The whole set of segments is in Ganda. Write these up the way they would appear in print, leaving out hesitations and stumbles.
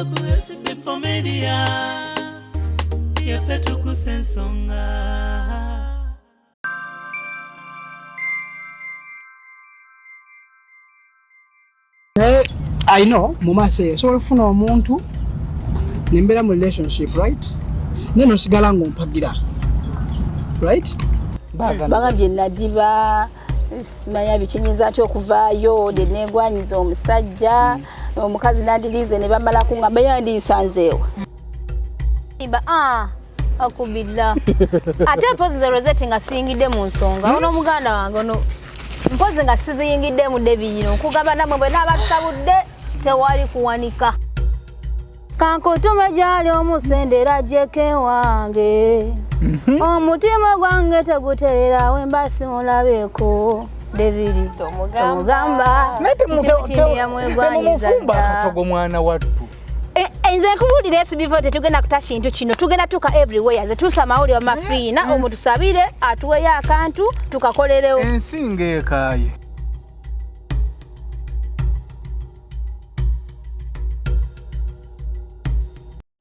Kuva ku SB4 Media Yafe Tuggussa Enssonga. I know, mama say, so if no omuntu nimbera mu relationship, right? Neno sigala ngompagira. Right? Bagambye nadiba simanya bikinyiza atyo okuvaayo de negwanyiza omusajja omukazi nadirize ne bamala kungamba yandi nsanzeewa. Akubilla. Ate pozi za Rosette nga singide mu nsonga. Ono muganda wange ono mpozi nga siziyingidde mu debiyino kugamba namwe bwe nabatusabudde tewali kuwanika. Kankutume jali omusendera jeke wange. Omutima gwange teguterera wembasi mulabeko. David Tomugamba. Nete mufumba katogo mwana wattu. Nze kubulira SB4 tugenda kutashintu kino tugenda tuka everywhere ze tusamawuli wa mafina omuntu sabire atuwe ya akantu tukakolerewo ensinga ekaye.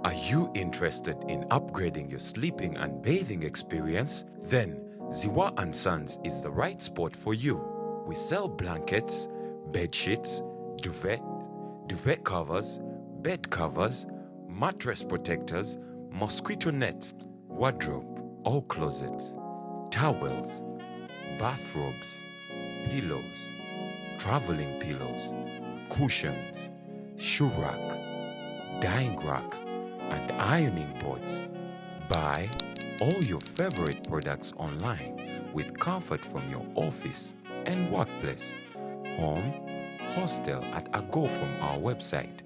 Are you interested in upgrading your sleeping and bathing experience? Then Ziwa & Sons is the right spot for you. We sell blankets, bed sheets, duvet covers, bed covers, mattress protectors, mosquito nets, wardrobe, all closets, towels, bathrobes, pillows, traveling pillows, cushions, shoe rack, dyeing rack, and ironing boards. Buy all your favorite products online with comfort from your office and workplace, home, hostel at a go from our website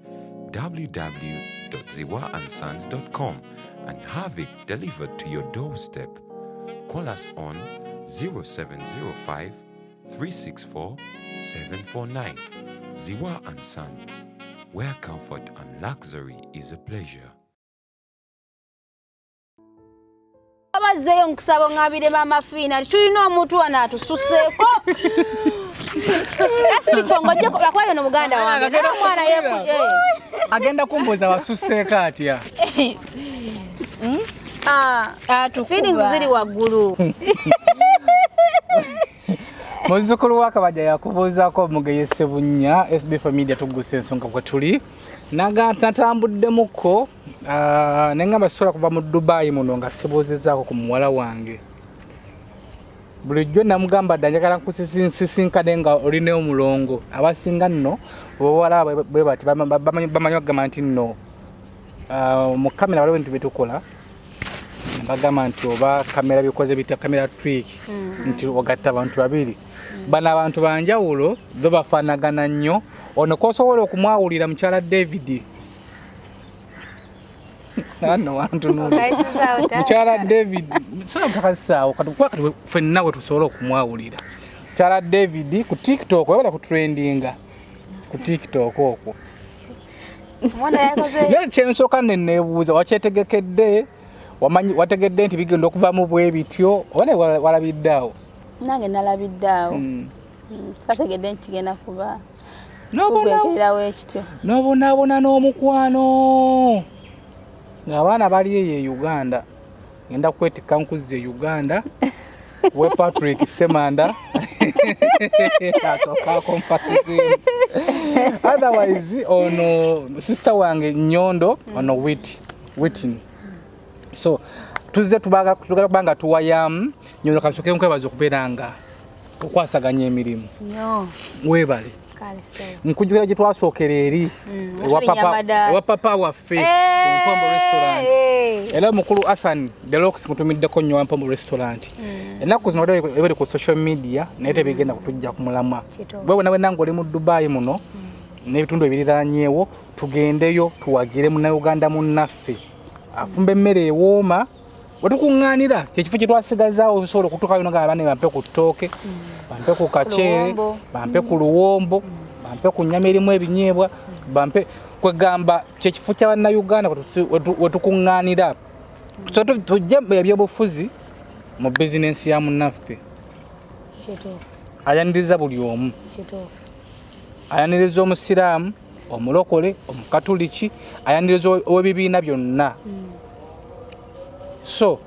www.ziwaansons.com and have it delivered to your doorstep. Call us on 0705 364 749. Ziwa & Sons, where comfort and luxury is a pleasure. Abazeyo nkusaba ngabire mama fina tulina omuntu ana atususeeko. SB4 ngoje kwayo no muganda wange na mwana yeku agenda kumboza wasuseeka atya. Feelings ziri waggulu. Muzukulu wakabaja yakubuuzaako mugeyese bunya SB4 Media Tuggussa Enssonga kwe tuli natambuddemukko nengamba sola kuva mu Dubai muno nga sibuuzizaako ku muwala wange. Bulijjo namugamba dda njagala nkusisinkane nga olina omulongo. Abasinga nno bw'owala bwe bati bamanyi bagamba nti nno mu kamera waliwo ebintu bye tukola bagamba nti oba kamera bikoze bitya kamera trick nti ogatta abantu babiri. Bano abantu banjawulo bo bafaanagana nnyo. Ono kosobola okumwawulira mukyala David. Ano wantu no. Mukyala David sona mtakasaawo katukuwa kati ffenna we tusobola okumwawulira. Mukyala David ku TikTok wabala ku trendinga ku TikTok okwo. Mwana yakoze. Ne kyensooka nebuuza wakyetegekedde wamanyi wategedde nti bigenda okuvamu bwe bityo one walabiddeawo. Nange nalabiddeawo. Sategedde nkigenda kuba. Nobonaabona n'omukwano. Ng'abaana bali ye Uganda. Ngenda kwetikka nkuzze Uganda. We Patrick Semanda. Otherwise, ono sister wange Nyondo, ono Whitney. So, tuze tugenda tuwayamu Nyondo kasoke nkwebaza okubeeranga okwasaganya emirimu. No. Webale. Kale se. Nkujjukira gye twasookera eri ewa papa waffe ku Mpombo restaurant. Era mukulu Hassan Deluxe mutumiddeko nnyo Mpombo restaurant. Ennaku zino ebali ku social media naye tebigenda kutujja ku mulamwa. Bwe nawe oli mu Dubai muno n'ebitundu ebiriraanyeewo tugendeyo tuwagire mu Uganda munnaffe afumba emmere ewooma watukuŋŋaanira kyekifo kye twasigazaawo osobola okutuukayo nga abaana bampe ku ttooke bampe ku kaceere bampe ku luwombo bampe ku nnyama erimu ebinyeebwa bampe kwegamba kyekifo kya bannayuganda wetukuŋŋaanira so tujja ebyobufuzi mu bizinensi ya munnaffe ayaniriza buli omu ayaniriza omusiraamu omulokole omukatoliki ayaniriza ow'ebibiina byonna so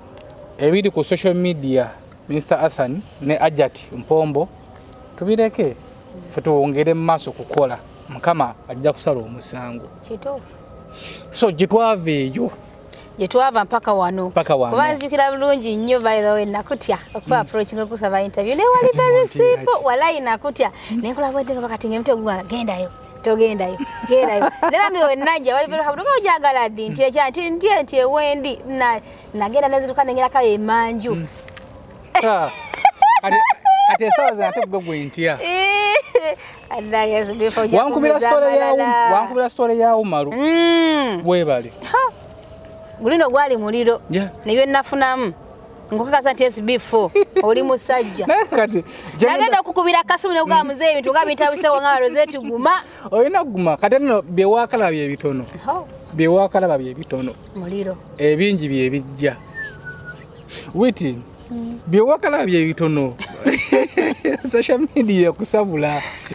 ebiri ku social media Mr. Hassan ne Ajati Mpombo tubireke ffe tuwongere mu maaso kukola Mukama ajja kusala omusango kituufu so gitwaveeyo jetwava mpaka wano kuba nzijukira bulungi nnyo by the way nakutya okuba approaching okusaba interview ne wali very simple walayi nakutya nenkola bwete nga bakati ngemte gwa gendayo togendayo gendayo ne bambi wenajja wali very habuka ojagala ddi nti ewendi nagenda nezituka nengera kaye manju ate esawa zate gwe ntya wankubira story ya Umaru webale gulino gwali muliro nebyo nafunamu ngokakasa nti SB4 oli musajja nagenda okukubira kasimu ne kugaa muzeeyi ebintu nga Bitabuse nga Rosette guma olina guma kati nno byewakala byebitono byewakala byebitono muliro ebingi byebijja witi byewakala byebitono social media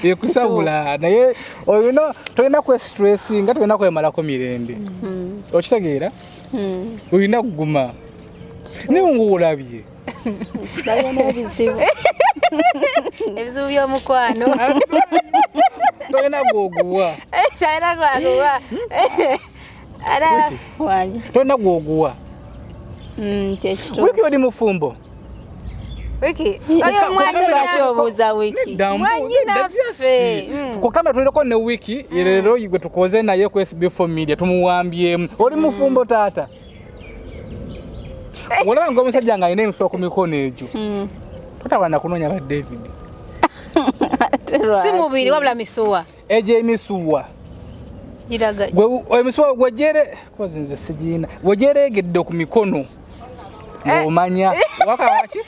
ekusabula naye olina tolina kwe stress nga tolina kwemalako mirembe okitegeera olina kuguma naye nguwulabye ebizibu by'omukwano tolina gwoguwa tolina gwoguwa wiki oli mufumbo wiki kukamba tuleko ne wiki lero gwe tukoze naye ku SB4 Media tumuwambyemu oli mufumbo taata olaba ng'omusajja nga alina emiswa ku mikono egyo totabana kunoonya ba David si mubiri wabula misuwa egyo emisuwa emisuwa wejere kozinze sigiina wejeregedde ku mikono omanya wakawaki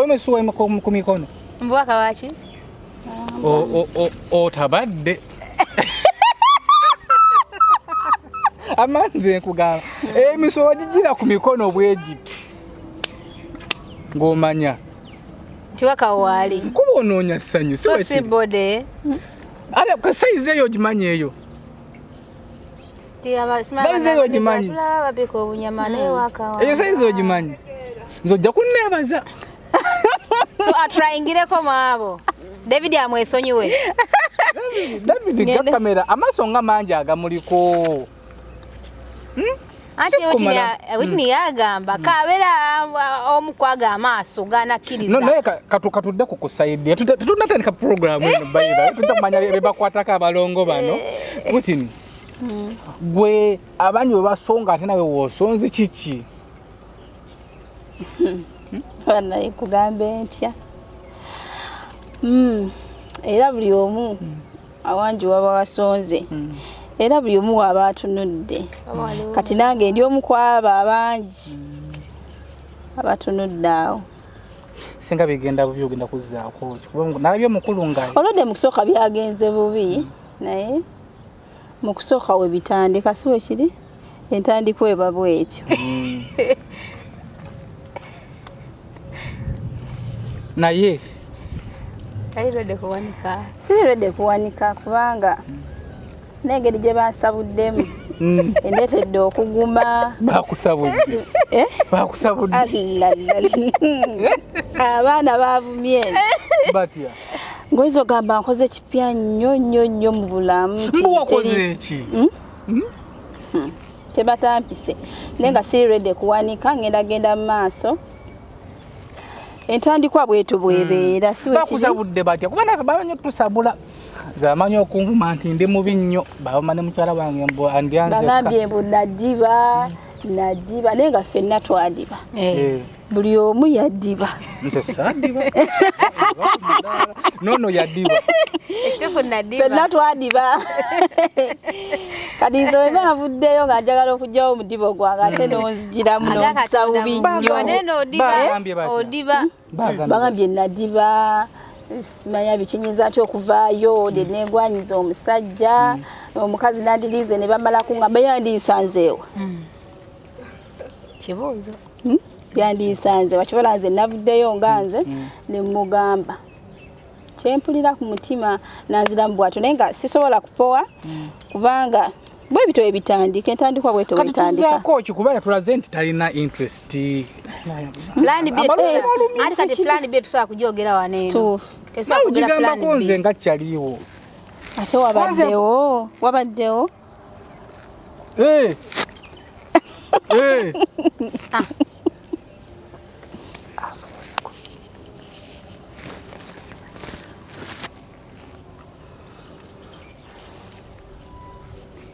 emisuwa ku mikono wakawaki otabadde amanzi nkugamba emisuwa wagigira ku mikono bwegiti ng'omanya nti wakawaali kuba onoonya ssanyu so si bode ale ka size eyo ogimanyi eyo size eyo ogimanyi eyo size ogimanyi nze ojja kunneebaza so atrayingireko mwabo David amwesonyiwe David ga kamera amaaso nga mangi agamuliko ati witini yagamba kabeera omukwaga amaaso ganakkiriza naye katudde ku kusaidia tunatandika program eno bayira tutamanya bebakwatako abalongo bano witini gwe abangi bwe basonga ate nawe woosonzi kiki banaye kugambe ntya era buli omu awangi waba wasonze era buli omu waba atunudde kati nange ndi omu kwaba abangi abatunudde awo singa bigenda bubi ogenda kuzzaako nalabye omukulu nga olwedde mu kusooka byagenze bubi naye mu kusooka we bitandika si wekiri entandikwa eba bwetyo naye sirirwedde kuwanika kubanga n'engeri gye bansabuddemu endetedde okuguma bakusabudde abaana bavumye batya ngoyinza ogamba nkoze kipya nnyo mu bulamu tebatampise naye nga sirirwedde kuwanika ngenda mu maaso entandikwa bwetu bwebeera bakusabudde batya kuba nafe bamanyi otusabula zamanyi okunguma nti ndi mubi nnyo bamane mukyala wange mbu andyanze bagambye mbu nadiba naye nga ffenna twadiba buli omu yaddiba nze saadiba nono yaddiba ffenna twadiba kati nze weba avuddeyo nga njagala okugyawo omudiba gwange ate nonzigiramu n'omusa bubi nnyo bagambye nadiba simanya bikinyiza ati okuvaayo negwanyiza omusajja omukazi nandirize ne bamala kungamba yandisanzeewa kibuuzo yandisanze wakibola nze navuddeyo nga nze ne mugamba kyempulira ku mutima nanziramu bwatyo naye nga sisobola kupowa kubanga bwe bito ebitandika entandikwa bweto wetandika katuzaako kikubanga tulaze nti talina interest plan B tusobola kujogera waneeno ogigambako nze nga kyaliwo ate wabaddewo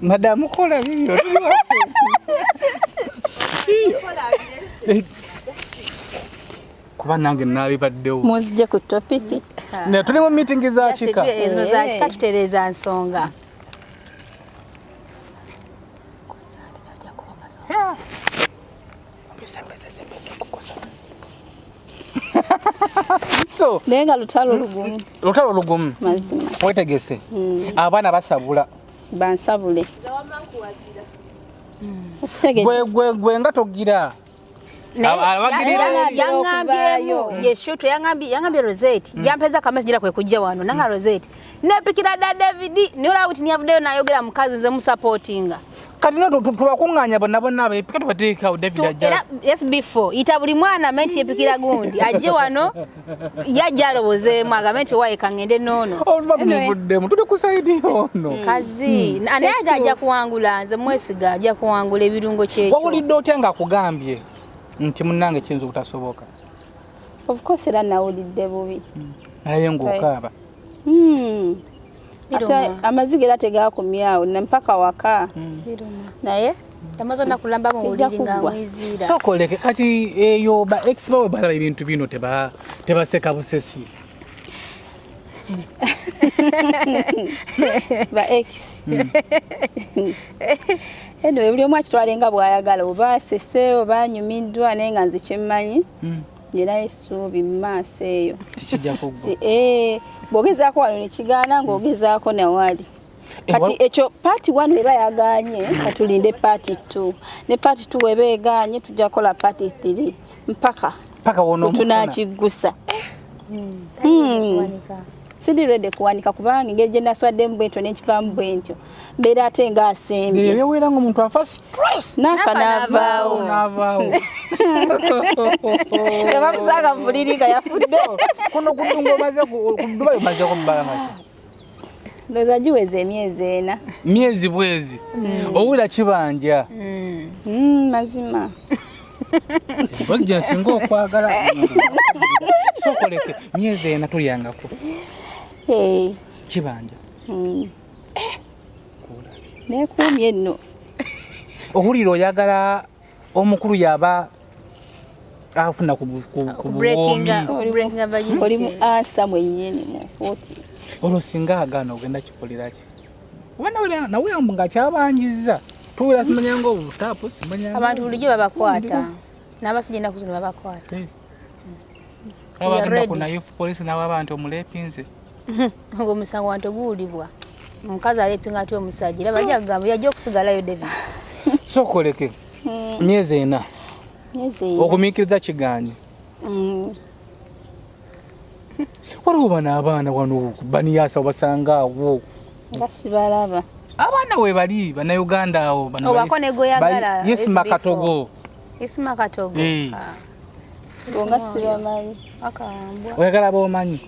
Madam kola bibyo kuba nange nabibaddewo muzije ku topic ne tuli mu meeting za kika ezo za kika tutereeza nsonga so nenga lutalo lugumu mazima wetegese abaana basabula bansabule gwe nga togira yangambye Rosette yampeza kamesi gira kwe kujja wano nanga Rosette nepikira da David niola uti niyavuddeyo nayogera mukazi ze musupportinga kati no tubakunganya bonna abepika tubateeka David ajja SB4 ita buli mwana menti yepikira gundi ajje wano yajja alobozeemu agamenti waye kangende nono olubamuvuddemu tuli ku side ono kazi ane ajja kuwangula nze mwesiga ajja kuwangula ebirungo kyekyo wawulidde otya nga akugambye nti munnange kiyinza okutasoboka of course era nawulidde bubi naye ng'okaaba ate amazigi era tegakomyawo mpaka waka naye yamaze nakulamba mu buliri nga mwizira sokoleke kati eyo ba ex bawe balaba ebintu bino tebaseka busesi ba ex eno buli omu akitwalenga bw'ayagala oba sese oba anyumiddwa naye nga nze kyemmanyi era essuubi mu maaso eyo tikijja kuggwa bw'ogezaako wano nekigaana ng'ogezaako nawali kati ekyo paati 1 weba yaganye katulinde paati 2 ne paati 2 weba eganye tujja kukola paati 3 mpaka tunakiggusa sindi ready kuwanika kubanga engeri gye naswaddemu bwentyo n'ekivaamu bwentyo mbeera ate ng'asembye yewera ng'omuntu afa stress nafa n'avaawo tebamusanga mu buliri nga yafudde kuno kudunga omaze kudubayo omaze kubbala maki ndowooza giweza emyezi 4 myezi bwezi owulira kibanja mazima bajja singa okwagala sokoleke myezi 4 tulyangako kibanja neekuumye enno owulira oyagala omukulu yaba afuna ku oli mu ansa mwennyini mu 40 olwo singa agaana ogenda kikolera ki nawe nga kyabanjiza tuwera simanya ngaobutapu simanya abantu bulijjo babakwata n'abasajja ennaku zino babakwata abagenda ku nayufu polisi nawe abantu omulepinze ng'omusango wantu guwulibwa omukazi alepinga ati omusajja era bajja kugamba yajja okusigalayo David sokoleke myezi 4 okumiikiriza kiganyi waliwo bano abaana wano baniyasa obasanga awo nga sibalaba abaana we bali bannayuganda awo obako negoyagala Isma Katogo nga sibamanyi oyagala bomanyi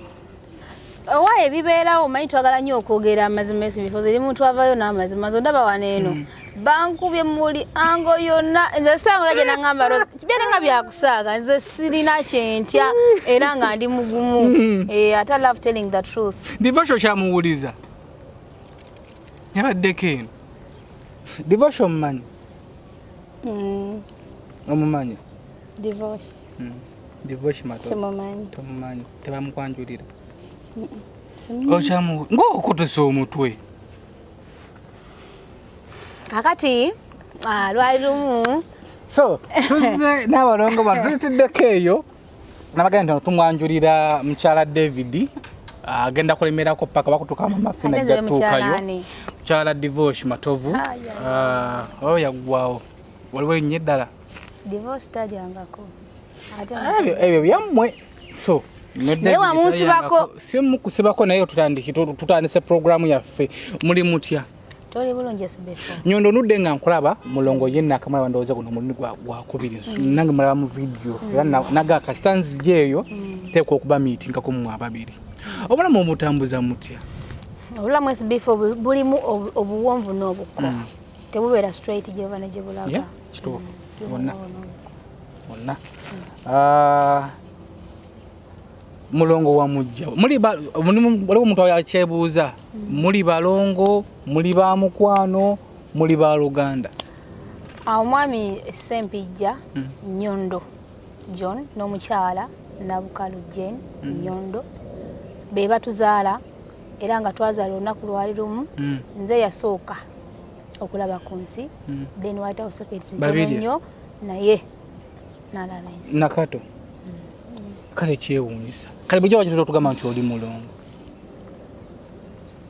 owaye bibeerawo manyi twagala nnyo okwogera amazima SB4 eri muntu avayo n'amazima zondaba waneeno bankubye muli ango yonna nze sitango yaje nangamba Rose kibeera nga byakusaaga nze sirina kyentya era nga ndi mugumu ate love telling the truth devotion kyamuwuliza yabaddeko eno devotion mumanyi omumanyi devotion tomumanyi tebamukwanjulira okyamu ng'okutuse omutwe kakati lwali lumu so tuzze n'abalongo bano tuzitiddeko eyo nabagenda tumwanjulira mukyala David agenda kulemerako paka bakutuka mu mafina jatuukayo mukyala divorce matovu oyo yaggwawo waliwo nnyo eddala divorce talyangako ebyo byammwe so naye wamunsibako simu kusibako naye tutandise programu yaffe muli mutya toli bulungi SB4 nyondo nudde nga nkulaba mulongo yenna akamala ndowooza guno mulini gwakubiri nange mulaba mu video era naga kastanzi jeeyo teekwa okuba meeting ko mu ababiri obulamu obutambuza mutya obulamu SB4 bulimu obuwonvu n'obukko tebubeera straight gyova ne gyebulaga kituufu wonna mulongo wa mujja muli omuntu yakyebuuza muli balongo muli ba mukwano muli ba Luganda omwami Sempijja Nyondo John n'omukyala Nabukalu Jane Nyondo be batuzaala era nga twazaala olunaku lwali lumu nze yasooka okulaba ku nsi then watawo seconds nnyo naye nalala ensi nakato kale kyewuunyisa kale bujja wakitota tugamba nti oli mulongo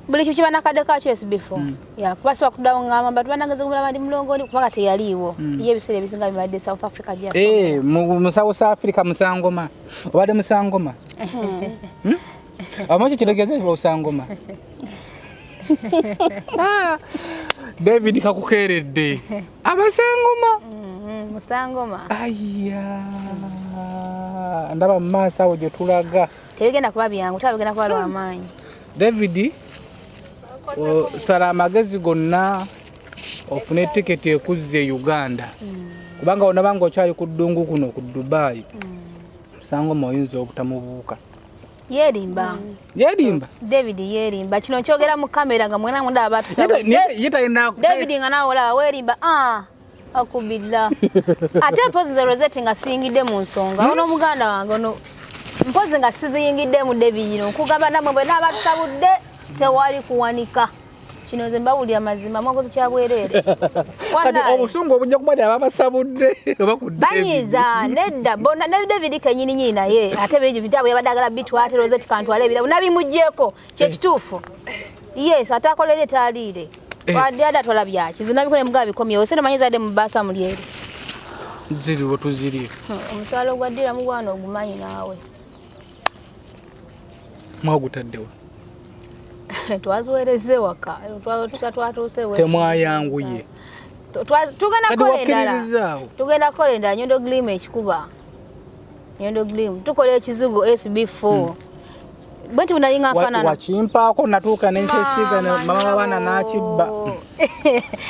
buli kyo kiba nakadde kakyo SB4 kuba siba kuddawo ngamba tubanageze kumulaba ndi mulongo oli kubanga teyaliiwo ye ebiseera ebisinga bibadde South Africa mu South Africa Musangoma obadde Musangoma amakyo kitegeze Musangoma David kakukeeredde Abasangoma Musangoma ayya ndaba mu maaso awo gye tulaga tebigenda kuba byangu tabigenda kuba lw'amaanyi David sala amagezi gonna ofune tiketi ekuzza e Uganda kubanga onabanga okyali ku ddungu kuno ku Dubai Musangoma oyinza obutamubuuka yerimba David yerimba kino kyogera mu kamera nga mwena munda abatusaba David nga nawe olaba werimba akubilla ate mpozi ze Rosette nga siyingidde mu nsonga ono muganda wange ono mpozi nga siziyingidde mu David nkugamba namwe bwe n'abatusabudde tewali kuwanika kino nze mbawulira mazima mwakoze kyabwerere kati obusungu obujja kubadde ababasabudde oba ku banyiza nedda bona ne David kenyini nyini naye ate byo bitabo yabadagala bitwate Rosette kantwale ebira nabimujjeko kye kituufu yes atakolere taliire wadada tola byaki zinabikole mugabe bikomye ose manyiza ade mubasa mulyeri ziri wotuziri omutwalo gwadira mu bwana ogumanyi nawe mwagutaddewa twaziwereze waka twatuuse we temwayanguye tugenda kolenda Nyondo Glim ekikuba Nyondo Glim tukola ekizigo SB4 bwenti bunalinga afanana wakimpaako natuuka nenkesiga mama wabana nakibba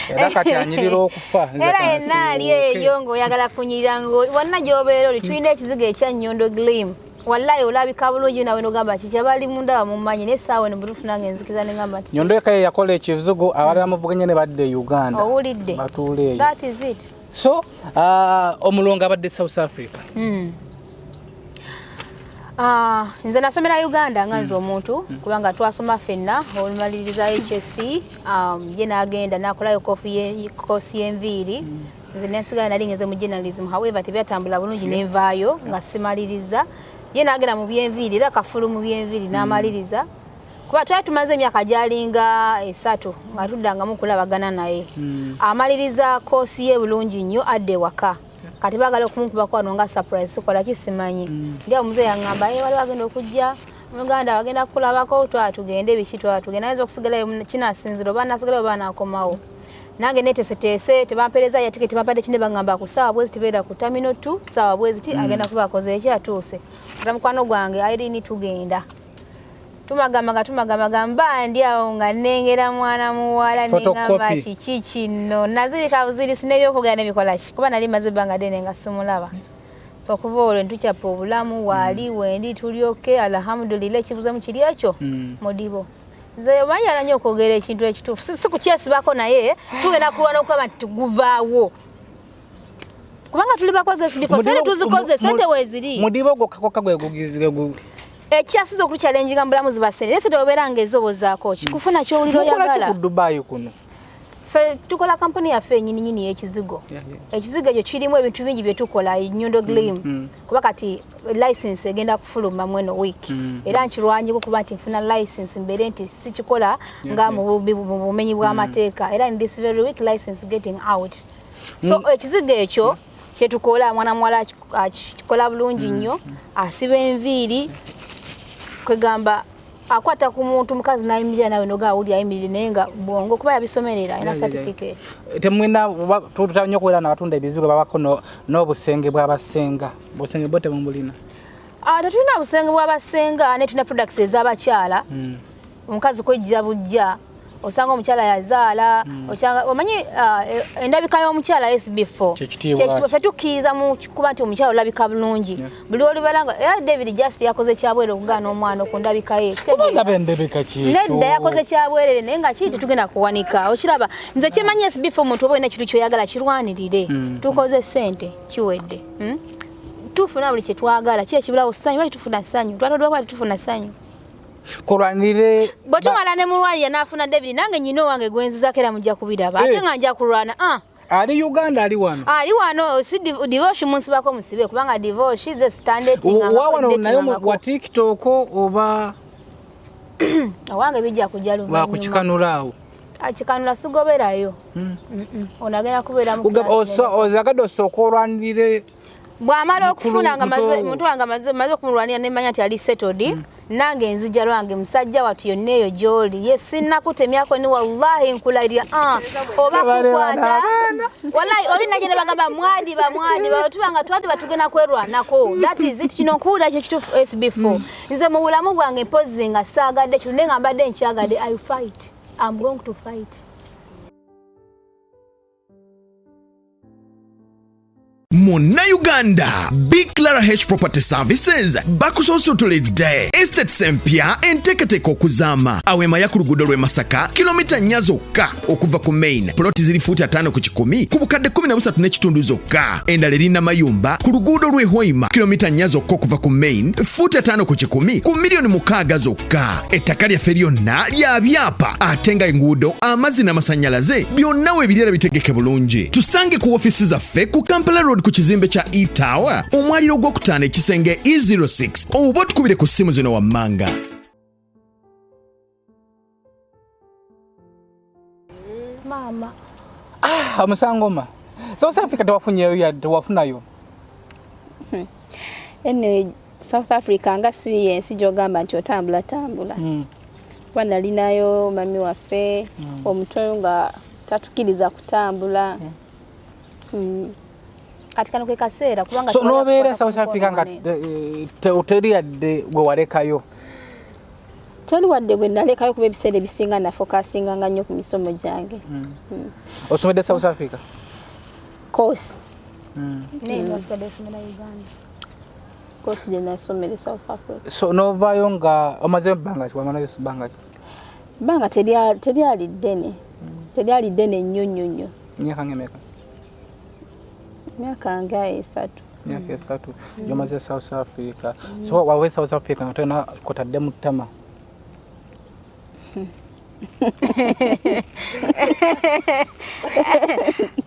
era kati anyirira okufa era yenna ali eyo ng'oyagala kunyirira wonna gy'obeera oli tulina ekizigo ekya Nyondo Glim wallahi olabika bulungi nawe nogamba kikyabali munda mumanyi n'essaawa ne butufuna ng'enzikiza n'engamba nti Nyondo eka yakola ekizigo abali bamuvuganya ne badde Uganda owulidde batuule eyo that is it so omulongo abadde South Africa nze nasomera Uganda nga nze omuntu kubanga twasoma ffenna olumaliriza HSC ye n'agenda n'akolayo koosi y'enviiri nze nensigala nali ngeze mu journalism however tebyatambula bulungi n'envaayo nga simaliriza ye n'agenda mu byenviiri era kafulu mu byenviiri n'amaliriza kuba twali tumaze emyaka gyalinga 3 nga tuddangamu kulabagana naye amaliriza koosi ye bulungi nnyo adde waka kati bagala okumukuba kwano nga surprise kola kisimanyi ndi omuze yangamba wali bagenda okujja Uganda bagenda kulabako tugende biki tugenda nazo okusigalayo kinasinziro banasigalayo banakomawo nange netesetese tebampereza ya tiketi bapadde kine bangamba ku sawa bwezi tibeera ku terminal 2 sawa bwezi agenda kuba koze ekyatuuse mukwano gwange ayiri tugenda tumagamba ndi awo nga nengera mwana muwala ningamba kiki kino nazirika buziri sinebyokugira nebikola ki kuba nali maze ebbanga ddene nga simulaba so kuva olwo ntukyapa obulamu waali wendi tulyoke alhamdulillah ekibuzamu kiri ekyo mudibo nze omanyi alanye okwogera ekintu ekituufu si kukyesibako naye tugenda kulwana okulaba nti tuguvaawo kubanga tuli bakoze SB4 sente tuzikoze sente weziri mudibo gwokakoka gwegugizige ekyasiza okuchallenginga mbulamuzi basene lese tobeera ng'ezoobozaako ki kufuna kyowulira oyagala ku Dubai kuno fe tukola kampuni yaffe nyini y'ekizigo ekizigo ekyo kirimu ebintu bingi bye tukola Nyondo Glim kuba kati license egenda kufuluma mweno week era nkirwanyiko kuba nti nfuna license mbeere nti sikikola nga mu bumenyi bw'amateeka era in this very week license getting out so ekizigo ekyo kyetukola mwana muwala akikola bulungi nnyo asiba enviiri kwegamba akwata ku muntu mukazi nayimirira nawe noga awuli ayimirira nenga bwongo kuba yabisomerera ina certificate temwina tutanya kwera na batunda ebizigo babako n'obusenge bw'abasenga busenge bote mumbulina tatulina busenge bw'abasenga ne tuna products ez'abakyala omukazi kwejja bujja osanga omukyala yazaala omanyi endabika y'omukyala SB4 kyekitiibwa ffe tukkiriza mu kuba nti omukyala olabika bulungi buli olubalanga era David just yakoze kyabwere okugaana omwana ku ndabika ye nedda yakoze kyabwerere naye nga kiri tetugenda kuwanika okiraba nze kyemanyi SB4 omuntu oba olina ekintu kyoyagala kirwanirire tukoze ssente kiwedde tufuna buli kyetwagala ki ekibulawo ssanyu lwaki tufuna ssanyu twatodwabwati tufuna ssanyu kulwanire bwetumala ne mulwalira n'afuna David nange nyina wange gwenzizako era mujja kubiraba ate nga nja kulwana ali Uganda ali wano si divorce munsibako musibe kubanga divorce is a standard wawano nayo wa TikTok oba awange bijja kujja luva bakukikanulaawo akikanula sigoberayo onagenda kubeera mu ozagadde osooka olwanirire bwamala okufuna nga muntu wange maze okumulwanira nemanya nti ali settled nange enzija lwange musajja watu yonna eyo gy'oli ye sinnakutemyako ni wallahi nkulayirira oba kukwata wallahi oli najja ne bagamba mwadiba otubanga twadiba tugenda kwerwanako that is it kino nkuwulira kyo kituufu SB4 nze mu bulamu bwange mpozi nga saagadde kino naye nga mbadde nkyagadde I'm going to fight. Muna Uganda, Big Clara H Property Services bakusosotoledde estate sempya enteketeko okuzama awema ya ku luguudo lw'e Masaka kilomita 4 zokka okuva ku main ploti ziri fuuti 5 ku 10 ku bukadde 13 n'ekitundu zokka endala erina mayumba ku luguudo lw'e Hoima kilomita 4 zokka okuva ku main fuuti 5 ku 10 ku milioni 6 zokka ettaka lyaffe lyonna lya byapa ate nga enguudo amazzi n'amasannyalaze byonna we birera bitegeke bulungi tusange ku ofisi zaffe ku Kampala Road ku kizimbe kya E-Tower omwaliro gw'okutaano ekisenge E06 oba tukubire ku ssimu zino wammanga. Mama amusangoma South Africa tewafunyeyo yadde wafunayo anyway South Africa nga si yensi gyogamba nti otambula wanalinayo mami waffe omutwe nga tatukiriza kutambula kati kano ke kaseera kubanga so nobeera South Africa nga teri yadde gwe walekayo teri wadde gwe nalekayo kuba ebiseera ebisinga na focusinga nga nnyo ku misomo gyange osomedde South Africa course naye wasigadde osomera Uganda course gye nasomere South Africa so novaayo nga omaze bbanga ki wamalayo bbanga ki bbanga teryali ddene nnyo myaka ngemeka myaka nga 3 myaka 3 gyomaze South Africa so wawe South Africa nga tolina kotadde mu ttama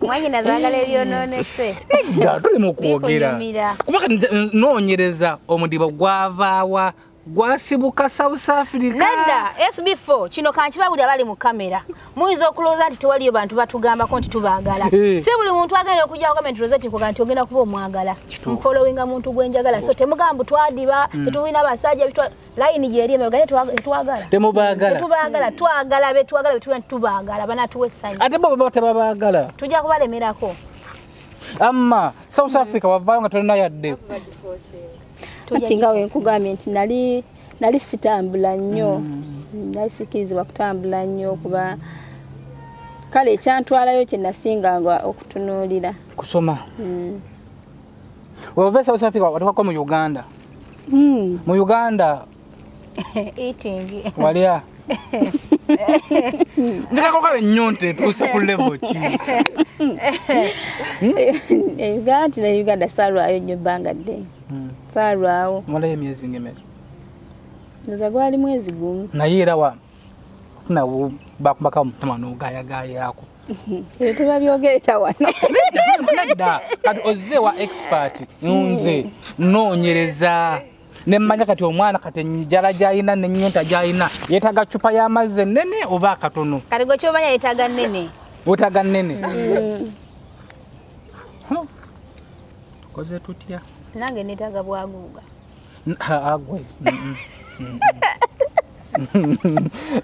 mwanyi nazagala ebyononese tuli mu kwogera kubanga noonyereza omudiba gwavaawa gwasibuka South Africa nedda SB4 kino kankiba buli abali mu kamera muyinza okulowooza nti tewaliyo bantu batugambako nti tubaagala si buli muntu agenda okujja comment rosette koga nti ogenda kuba omwagala mfolowinga muntu gwenjagala so temugamba twadiba tetulina basajja layini gyeri emagane twagala temubaagala twagala betulina tubaagala banatuwa essanyu ate bo tebabaagala tujja kubalemerako amma South Africa wavaayo nga tolina yadde kati nga wenkugambye nti nali sitambula nnyo nali sikirizibwa kutambula nnyo kuba kale ekyantwalayo kye nasinganga okutunuulira kusoma wava South Africa watuvako mu Uganda mu Uganda eating walya ndikakokabe nnyo nti etuuse ku level ki Uganda na Uganda salwayo nnyo bbanga ddene salwawo malayo emyezi ngemeka nza gwali mwezi gumu naye era ofuna bakubaka omutima n'ogayagayaako tebabyogerera wano nedda kati ozze wa expert nze noonyereza nemmanya kati omwana kati enjala gy'alina n'ennyonta gy'alina yeetaga cupa y'amazzi ennene oba akatono kati gwe kyomanya yeetaga nnene wetaga nnene tukoze tutya nange neetaga bwaguuga agwe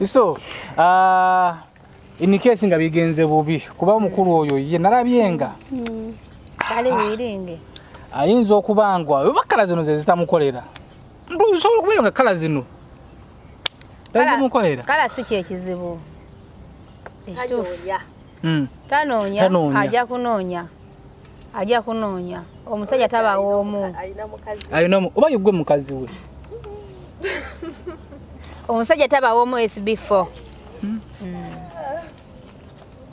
So in case nga bigenze bubi kuba mukulu oyo ye nalabyenga kale wiringe ayinza okubangwa bakala zino ze zitamukolera ndu so kubera kala zino tazimukolera kala si kye kizibu tanoonya ajja kunoonya omusajja tabawo omu ayina oba yugwe mukazi we omusajja tabawo omu SB4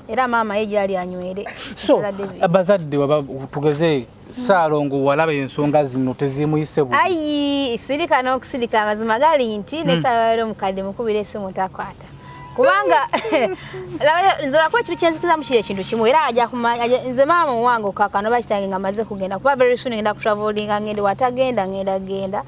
era mama ye gyali anywere so abazadde tugeze Saalongo walaba ensonga zino tezimuyise bu ayi sirika n'okusirika amazima gali nti ne Saalongo mukadde mukubira esimu takwata kubanga nzola kwa kitu kyenzikiza mu kire ekintu kimu era ajja nze maama wange kakano bakitange nga maze kugenda kuba very soon ngenda kutravelinga ngende watagenda ngenda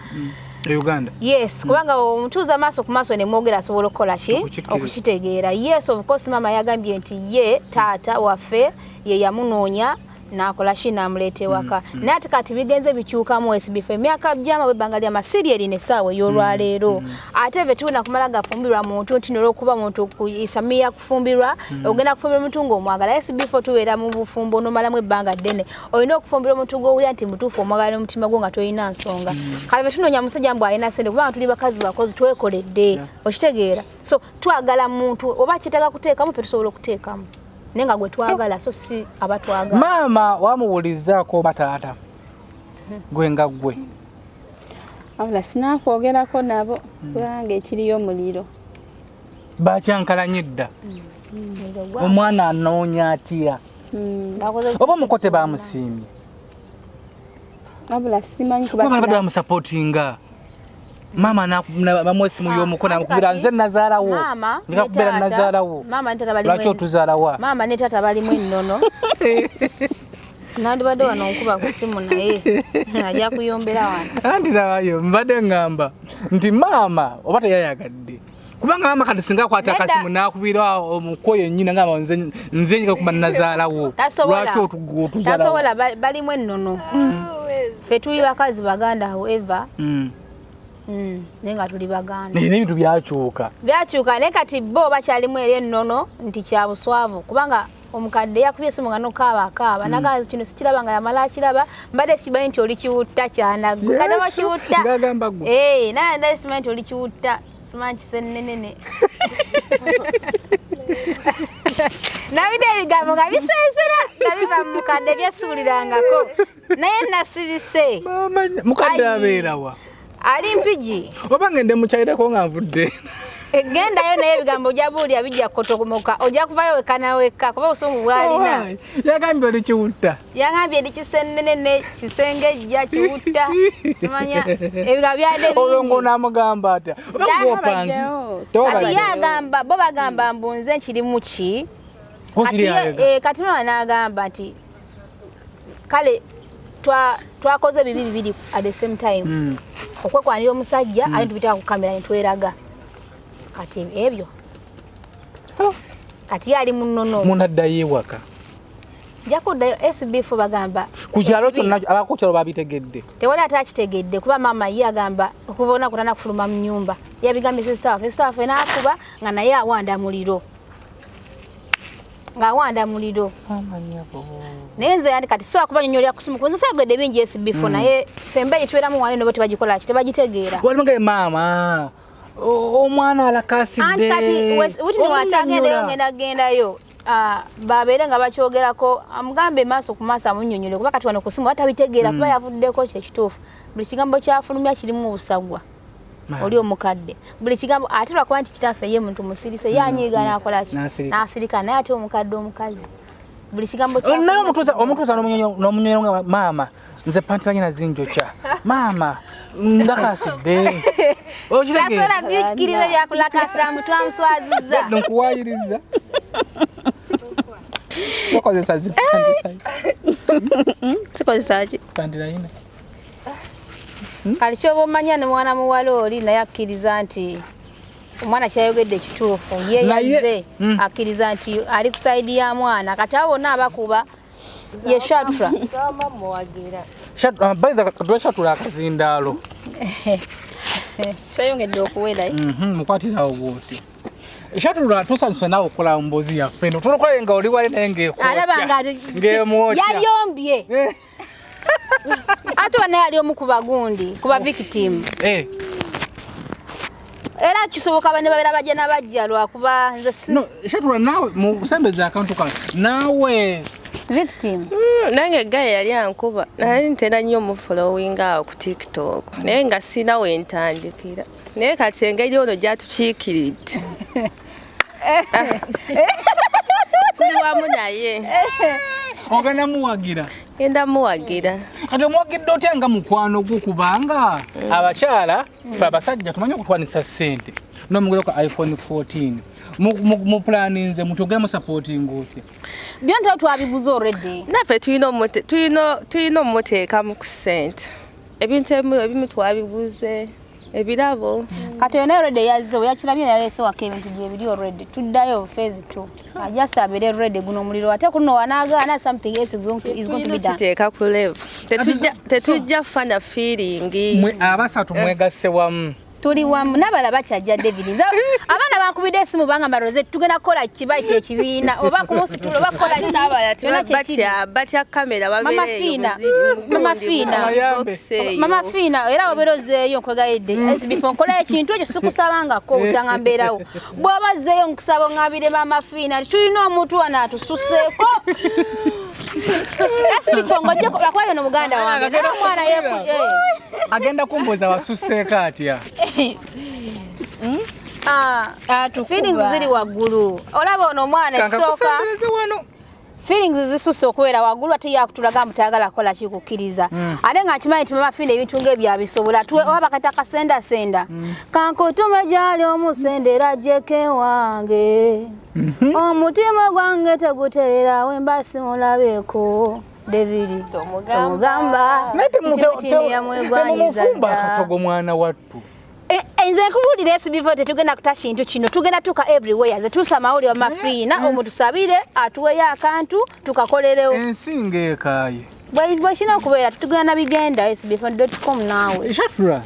Uganda. Yes, kubanga omutuuza maaso ku maaso ne mwogera asobola okukola ki okukitegeera. Yes, of course mama yagambye nti ye taata waffe ye yamunoonya nakola ki namuleeta ewaka. Naye kati bigenze bikyuka mu SB4 emyaka gyama bwebanga lya masirieri n'essaawa ey'olwaleero. Ate be tuna kumala gafumbirwa muntu nti n'olwokuba muntu kuyisamia kufumbirwa ogenda kufumbira omuntu ng'omwagala SB4 tubeera mu bufumbo n'omalamu ebbanga ddene. Olina okufumbira omuntu gw'owulira nti mutuufu omwagala n'omutima gwo nga tolina nsonga. Kale be tunoonya musajja mbu alina ssente kubanga tuli bakazi bakozi twekoledde. Okitegeera. So twagala muntu oba kitaaga kuteekamu fe tusobola okuteekamu. Nenga gwe twagala so si abatwagala. Mama wamubulizaako bataata. Gwe nga gwe. Abula sinakwogerako nabo kubanga ekiriyo muliro. Bakyankalanyidda. Omwana anoonya atya. Oba mukote bamusiimye. Abula simanyi kuba badde bamusupportinga. Mama na bamwesi mu yomukona mukubira nze nazaalawo ndikakubira nazaalawo mama ntata bali lwaki otuzaalawa mama ne tata bali mu nnono nandi badde wano nkuba ku simu naye ajja kuyombera wano andi nayo mbadde ngamba nti mama oba teyayagadde kubanga mama kati singa kwata akasimu nakubira omukoyo nnyina ngamba nze njika kuba nazaalawo lwaki otuzaalawo tasobola bali mu nnono fe tuli bakazi baganda however nenga tuli baganda n'ebintu byakyuka naye kati bo bakyalimu eri ennono nti kya buswavu kubanga omukadde yakubye esimu nga nokaaba nagazi kino sikiraba nga yamala akiraba mbadde sikimanyi nti oli kiwutta kyanagwe kade wakiwutta naye simanyi nti oli kiwutta simanyi kisennenene nabidde ebigambo nga bisensera nga biva mu mukadde byasuulirangako naye nasirise mukadde abeerawa ali mpigi oba ngende mukyayirako nga nvudde gendayo naye ebigambo jabuulya bijja kukotomoka ojja kuvayo weka na weka kuba obusungu bwalina yagambye oli kiwutta yagambye eri kisennene kisengejja kiwutta simanya ebigambo byadde bingi olwo ng'onaamugamba atya obagopangi kati yagamba bo bagamba mbu nze nkirimu ki kati mama n'agamba nti kale twakoze bibiri at the same time okwekwanira omusajja ali tubitaka ku kamera ntweraga kati ebyo kati yali munono munaddayo ewaka jakuddayo SB4 bagamba ku kyalo kyonna abakukyalo babitegedde tewali ate akitegedde kuba mama ye agamba okuva olunaku kutana kufuluma mu nyumba yabigambye sister waffe n'akuba nga naye awanda muliro ngawanda muliro naye nze yandi kati sobola kubanyonyolera kusimu kuze sagwedde bingi SB4 naye fembe yitweramu wano nebo tebagikola ki tebagitegeera walimugaye maama omwana alakasidde kati witini watangendeyo ngendagendayo babeere nga bakyogerako amugambe maaso ku maaso amunyonyole kuba kati wano ku simu batabitegeera kuba yavuddeko kyekituufu buli kigambo kyafulumya kirimu obusagwa oli omukadde buli kigambo ate lwakuba nti kitaffe ye muntu musirise yanyiiga nakola ki nasirika naye ate omukadde omukazi buli kigambo naye omutuuza n'omunyonyo maama nze pantiranye nazinjokya maama ndakasidde tasobola byukikiriza byakulakasira mbu twamuswazizza nkuwayiriza wakozesa sikozesa ki pantirayina kali kyoba omanya ne mwana muwala oli naye akkiriza nti omwana kyayogedde kituufu ye yazze akkiriza nti ali ku saidi ya mwana kati abo bonna abakuba ye shatra by the way shatula akazindaalo tweyongedde okuwera mukwatirawo bwoti Shatula tusanyuse nawe okola mbozi yaffe no tulokola nga oli wale naye ng'emwokya yayombye ate naye ali omu ku bagundi ku ba victim era kisoboka bane babera bajja n'abajja lwakuba nze no Shatula nawe musembeza akantu kan nawe victim nange gaye yali ankuba naye ntera nnyo mu following awo ku TikTok naye nga sina wentandikira naye kati engeri ono gyatukiikiridde tuli wamu naye ogenda muwagira genda muwagira kati omuwagidde otya nga mukwano gwo kubanga abakyala fe abasajja tumanyi okutwanisa ssente n'omugero ka iPhone 14 mu planinze mutugemu supporting otya byonto twabibuza already naffe tulina omuteeka mu kusente ebintu ebimu twabibuze ebirabo kati yona already yazze yakirabye yalese waka ebintu gye biri already tuddayo phase 2 just abere already guno omuliro ate kuno wanagaana something else is going to be done kiteeka ku level tetujja fana feeling mwe abasatu mwegasse wamu tuli wamu nabala bakyajja David abaana bankubidde esimu banga Rosette tugenda kola kibaite ekibiina oba ku munsi tulo bakola batya kamera babereyo mama fina era oberozeeyo nkwegayidde SB4 nkola ekintu ekyo sikusabangako ukyanga mbeerawo bw'obazeeyo nkusaba ngabire mama fina tulina omuntu wana atususeeko SB4 ngojja bakwayo no muganda wange mwana agenda kumboza wasuseeko atya feelings ziri waggulu olaba ono omwana ekisooka feelings zisusse okubeera waggulu ate yakutulaga mutayagala kola kikukkiriza ate nga nkimanyi nti mama fina ebintu ng'ebyo abisobola oba bakati akasendasenda kankutume gyali omusendera jeke wange omutima gwange tegutererawo embasi mulabeeko David omugamba yamwegwanyiza katogo mwana wattu nze nkubuulira SB4 tetugenda kuta kintu kino tugenda tuka everywhere ze tusa mawuli wa mafina omutusabire atuweyo akantu tukakolerewo ensinga ekaaye bwekina okubeera tutugenda bigenda sb4.com naawe Shatula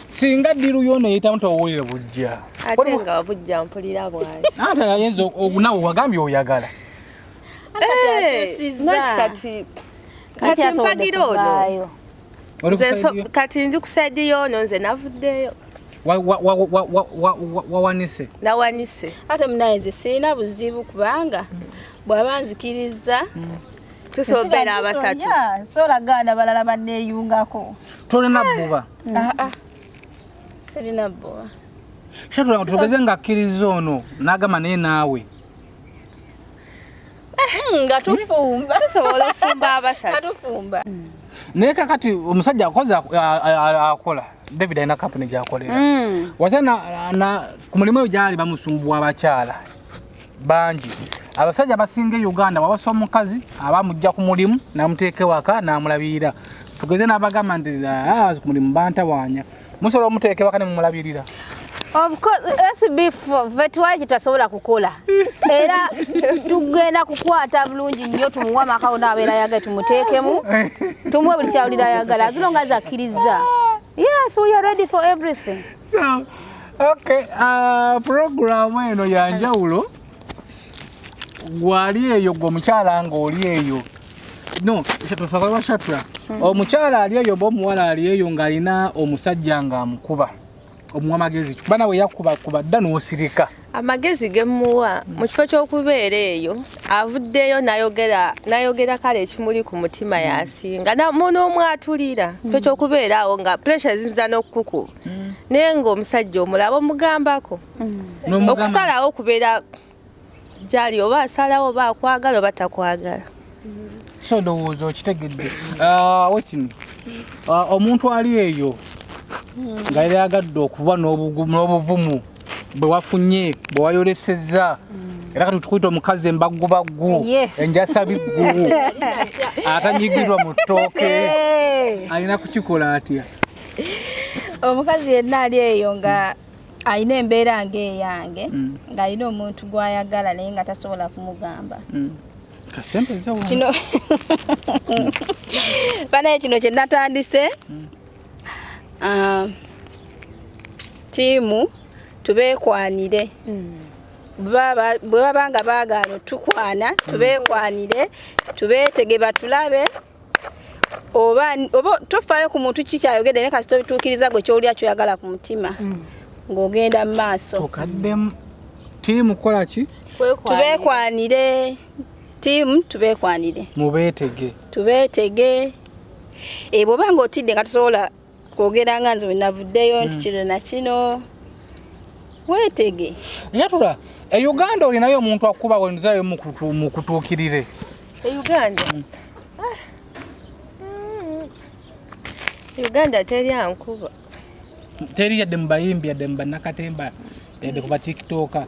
singa ddiru yona eyitamu towulire bujja ate nga wabujja mpulira bwaki ate yayinza nawe wagambye oyagala kati mpagira ono kati ndi kusaidiyo ono nze navuddeyo wawanise nawanise ate munayenze sirina buzibu kubanga bwabanzikiriza tusobera abasatu solaganda balala banneeyungako tolina bbuba sirina bbuba Shatula tugeze nga akkiriza ono n'agamba naye naawe nga tufumba tusobola okufumba abasatu tufumba naye kakati omusajja akoze akola David alina kampuni gy'akolera wate ku mulimu eyo gyali bamusumbwa abakyala bangi abasajja abasinga e Uganda wabasa omukazi abamujja ku mulimu n'amuteeka ewaka n'amulabirira tugeze n'abagamba nti ku mulimu bantawaanya musobola omuteeka ewaka ne mumulabirira of course SB4 vetwali kitasobola kukola era tugenda kukwata bulungi nnyo tumuwa amakawo n'abeera yaga tumuteekemu tumuwe buli kyawulira ayagala as long as akkiriza yes we are ready for everything so okay program eno yanjawulo gwali eyo gwe omukyala nga oli eyo no tusobola Shatula omukyala ali eyo omuwala ali eyo ng'alina omusajja ng'amukuba omuwa magezi kuba nawe yakuba dda n'osirika amagezi gemuwa mu kifo ky'okubeera eyo avuddeyo nayogera kale ekimuli ku mutima yasinga n'omu atulira kifo ky'okubeera awo nga pressure zinza n'okukukuba naye ng'omusajja omulaba omugambako okusalawo okubeera gyali oba asalawo oba akwagala oba takwagala so ndowooza okitegedde wekino omuntu ali eyo nga yagadde okuba n'obuvumu bwe wafunye bwe wayolesezza era kati tukuyita omukazi embagubaggu enjasa biggu atanyigirwa mu ttooke alina kukikola atya omukazi yenna ali eyo nga alina embeera ng'eyange ng'alina omuntu gw'ayagala naye nga tasobola kumugamba kino banaye kino kye natandise tiimu tubeekwanire bwe babanga baagaano tukwana tubeekwanire tubeetege batulabe oba tofaayo ku muntu kikyayogedde ne kasita obituukiriza gwe kyowulira kyoyagala ku mutima ng'ogenda mu maaso tukaddemu tiimu kukola ki tubeekwanire tiimu tubeekwanire mubeetege tubeetege bw'oba ng'otidde nga tosobola kwogera nga nze wenavuddeyo nti kino na kino weetege yatula Uganda olinayo omuntu akuba wenzayo mu kutuukirire Uganda Uganda teri ankuba teri yadde mu bayimbi yadde mu bannakatemba yadde ku batiktoka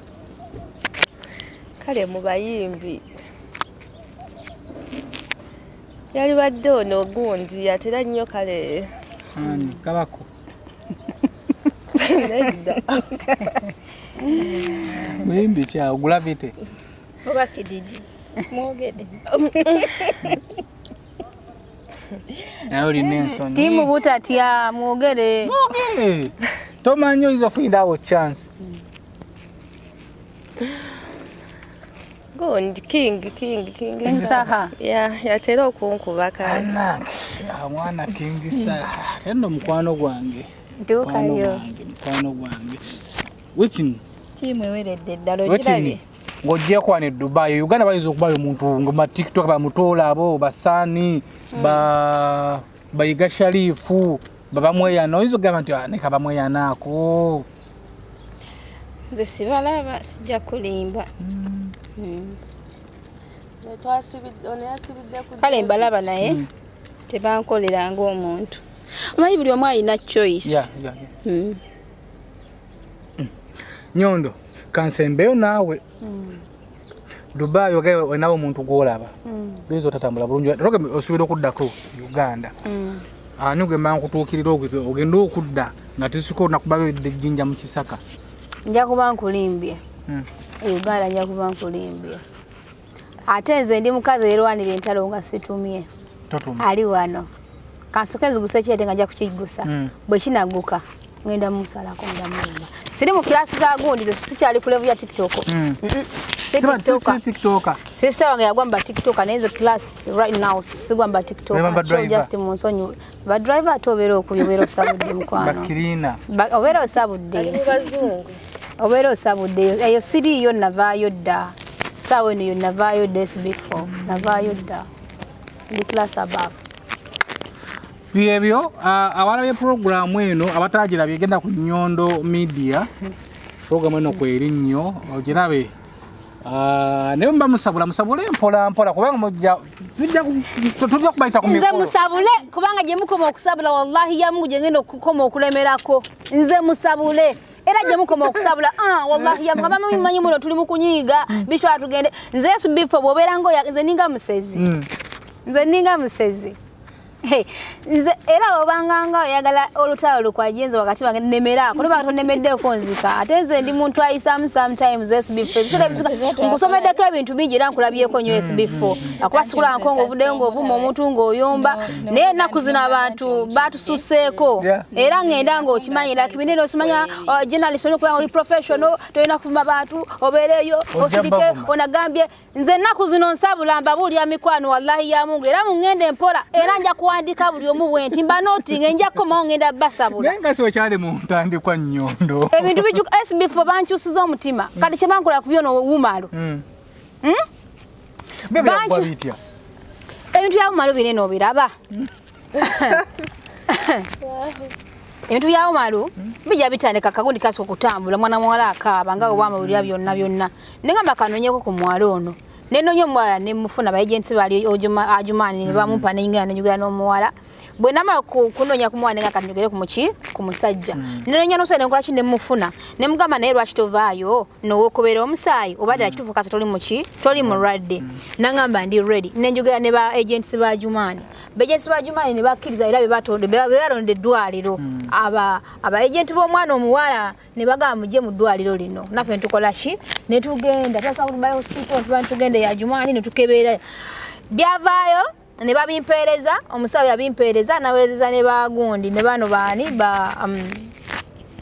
kale mu bayimbi yali badde ono ogundi yatera nnyo kale kabako muyimbi kya ogulavite oba kididi mwogede naye olina ensonyi tiimu butatya mwogere tomanyi oyinza ofunira awo chance gondi king Saha yatera okunkuba kale mwana King Saha tendo mukwano gwange ntuukayo mukwano gwange wekini tiimu eweredde eddala ogirabye ng'ogyekwana Edubai Uganda bayinza okubayo omuntu nga ba TikTok bamutoola abo basaani bayiga Sharifu babamweyana oyinza okugamba nti neka bamweyanaako nze sibalaba sijja kulimba kale mbalaba naye tebankolera ng'omuntu omanyi buli omu alina choice Nyondo kansembeyo naawe Dubai ogaye wenawo omuntu gwolaba oyinza otatambula bulungi roge osubira okuddako Uganda ani ogenda nkutuukirira ogenda okudda nga tisiko nakubayo ejjinja mu Kisaka nja kuba nkulimbye Uganda nja kuba nkulimbye ate nze ndi mukazi yerwanira entalo nga situmye ali wano kansoke nziguse kyete nga nja kukigusa bwe kinaguka ngenda musalako ndamulumba siri mu klasi za gundi ze sikyali ku level ya TikTok TikToker sister wange yagwa mba TikToker neze class right now sigwa mba TikToker so just munsonyu ba driver atobera okuyobera osabudde mukwano bakirina obera osabudde bazungu obera osabudde eyo siri yo navayo dda sawe niyo navayo SB4 navayo dda ndi class above byebyo abalabye programu eno abatagirabye genda ku Nyondo Media programu eno kweri nnyo ogirabe naye mba musabule mpola kubanga mujja tujja kubayita ku mikolo nze musabule kubanga gye mukoma okusabula wallahi ya Mungu gye ngenda okukoma okulemerako nze musabule era gye mukoma okusabula wallahi ya Mungu manyi muno tuli mu kunyiga bishwa tugende nze SB4 bw'obeera ngo nze ninga musezi nze era obanganga oyagala olutalo lukwajenze wakati wange nemera kuno bagato nemeddeko nzika ate nze ndi muntu ayisamu sometimes SB4 bisera bisika nkusomeddeko ebintu bingi era nkulabyeko nnyo SB4 akuba sikula nkongo ovuddeyo ng'ovuma omuntu ng'oyomba naye ennaku zino abantu batususseeko era ngenda ng'okimanyira kibinene osimanya journalist olina okuba oli professional tolina kuvuma bantu obeereyo osirike onagambye nze ennaku zino nsabula mbabuulira mikwano wallahi ya Mungu era mungende mpola era nja kuwandika buli omu bwenti mba notinga nja kukomawo ngenda basabula nenga siwe kyali mu ntandikwa Nyondo ebintu bicu SB4 bankyusiza omutima kati kye bankola ku byono wumalo bitya ebintu bya wumalo binene obiraba ebintu bya wumalo bijja bitandika kagundi kasi okutambula mwana muwala akaaba nga obwamawulira byonna nengamba kanonyeko ku mwalo ono nenonyo mwala nemufuna abagenzi bali Ajumani ne bamumpa n'ingana n'nyugana n'omuwala bwe namala kunonya ku mwana nga kanjogere ku musajja nenonyo n'osale nkola kindi mufuna ne mugamba naye lwaki tovaayo n'owokobera omusaayi obadde kituufu kasa toli mu radde nangamba ndi ready nenjogera ne ba agents ba Ajumani Bejensi ba Jumani ne bakkiriza era bebalonde eddwaliro aba agent b'omwana omuwala ne bagamba mujje mu ddwaliro lino naffe ntukola ki ne tugenda twasaba ku Dubai hospital tugende ya Jumani ne tukebeera byavaayo ne babimpeereza omusawo yabimpeereza naweereza ne bagundi ne bano baani